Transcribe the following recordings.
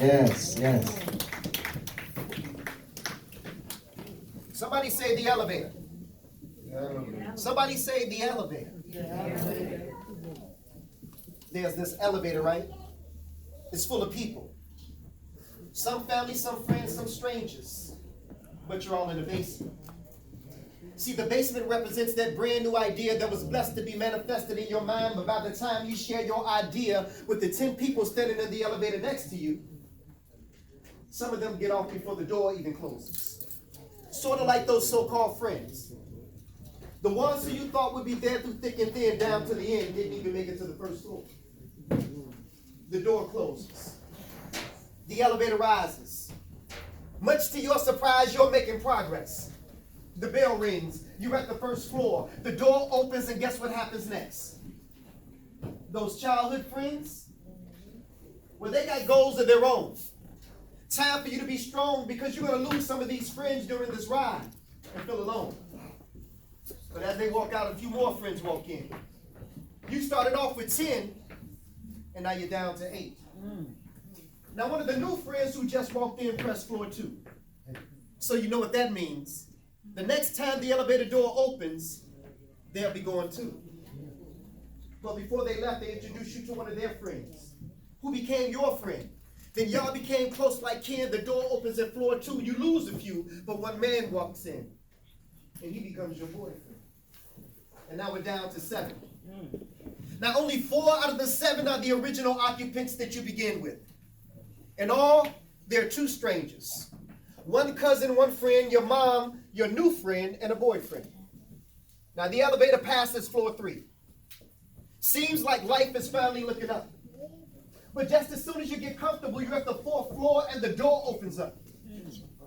Yes, yes. Somebody say the elevator. Somebody say the elevator. There's this elevator, right? It's full of people. Some family, some friends, some strangers. But you're all in the basement. See, the basement represents that brand new idea that was blessed to be manifested in your mind, but by the time you share your idea with the 10 people standing in the elevator next to you, some of them get off before the door even closes. Sort of like those so-called friends. The ones who you thought would be there through thick and thin down to the end didn't even make it to the first floor. The door closes. The elevator rises. Much to your surprise, you're making progress. The bell rings. You're at the first floor. The door opens, and guess what happens next? Those childhood friends, well, they got goals of their own. Time for you to be strong, because you're going to lose some of these friends during this ride and feel alone. But as they walk out, a few more friends walk in. You started off with 10, and now you're down to 8. Now, one of the new friends who just walked in pressed floor 2. So you know what that means. The next time the elevator door opens, they'll be going too. But before they left, they introduced you to one of their friends, who became your friend. Then y'all became close like kin. The door opens at floor 2. You lose a few, but one man walks in, and he becomes your boyfriend. And now we're down to 7. Now only 4 out of the 7 are the original occupants that you begin with. In all, there are 2 strangers. One cousin, one friend, your mom, your new friend, and a boyfriend. Now the elevator passes floor 3. Seems like life is finally looking up. But just as soon as you get comfortable, you're at the 4th floor and the door opens up.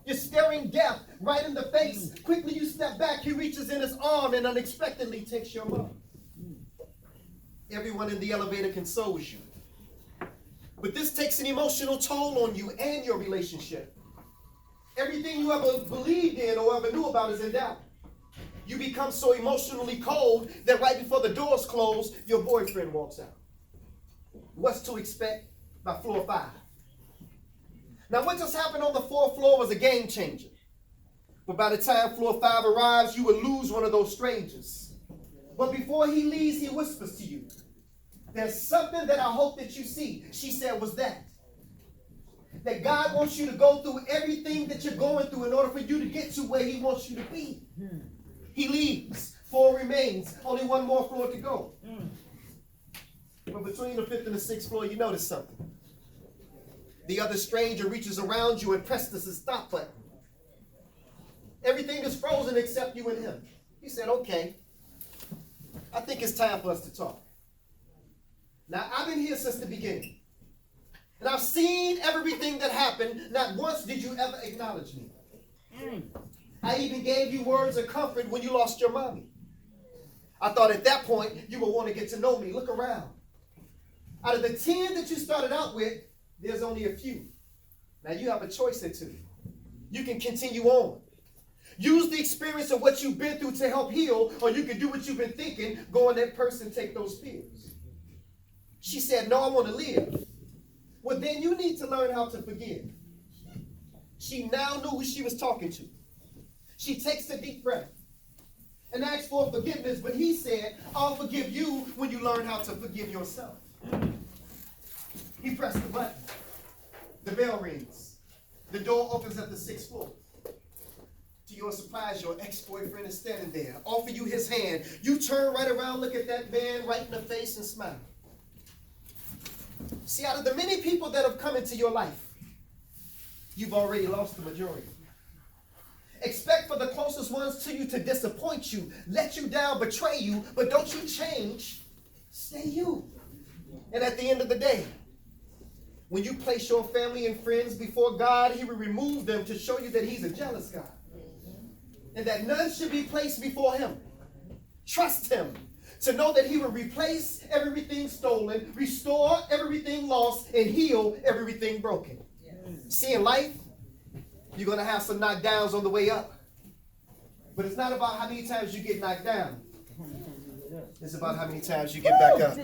You're staring death right in the face. Quickly you step back. He reaches in his arm and unexpectedly takes your mom. Everyone in the elevator consoles you. But this takes an emotional toll on you and your relationship. Everything you ever believed in or ever knew about is in doubt. You become so emotionally cold that right before the doors close, your boyfriend walks out. What's to expect by floor 5? Now, what just happened on the 4th floor was a game changer. But by the time floor 5 arrives, you will lose one of those strangers. But before he leaves, he whispers to you, "There's something that I hope that you see." She said, "Was that God wants you to go through everything that you're going through in order for you to get to where he wants you to be." He leaves. 4 remains. Only 1 more floor to go. But between the 5th and the 6th floor, you notice something. The other stranger reaches around you and presses the stop button. Everything is frozen except you and him. He said, "Okay, I think it's time for us to talk." Now, I've been here since the beginning. And I've seen everything that happened. Not once did you ever acknowledge me. I even gave you words of comfort when you lost your mommy. I thought at that point you would want to get to know me. Look around. Out of the 10 that you started out with, there's only a few. Now you have a choice or 2. You can continue on. Use the experience of what you've been through to help heal, or you can do what you've been thinking, go in that person, take those pills. She said, "No, I want to live." Well, then you need to learn how to forgive. She now knew who she was talking to. She takes a deep breath and asks for forgiveness, but he said, "I'll forgive you when you learn how to forgive yourself." He pressed the button. The bell rings. The door opens at the 6th floor. To your surprise, your ex-boyfriend is standing there. Offer you his hand. You turn right around, look at that man right in the face, and smile. See, out of the many people that have come into your life, you've already lost the majority. Expect for the closest ones to you to disappoint you, let you down, betray you, but don't you change. Stay you. And at the end of the day, when you place your family and friends before God, he will remove them to show you that he's a jealous God. And that none should be placed before him. Trust him to know that he will replace everything stolen, restore everything lost, and heal everything broken. See, in life, you're going to have some knockdowns on the way up. But it's not about how many times you get knocked down. It's about how many times you get back up.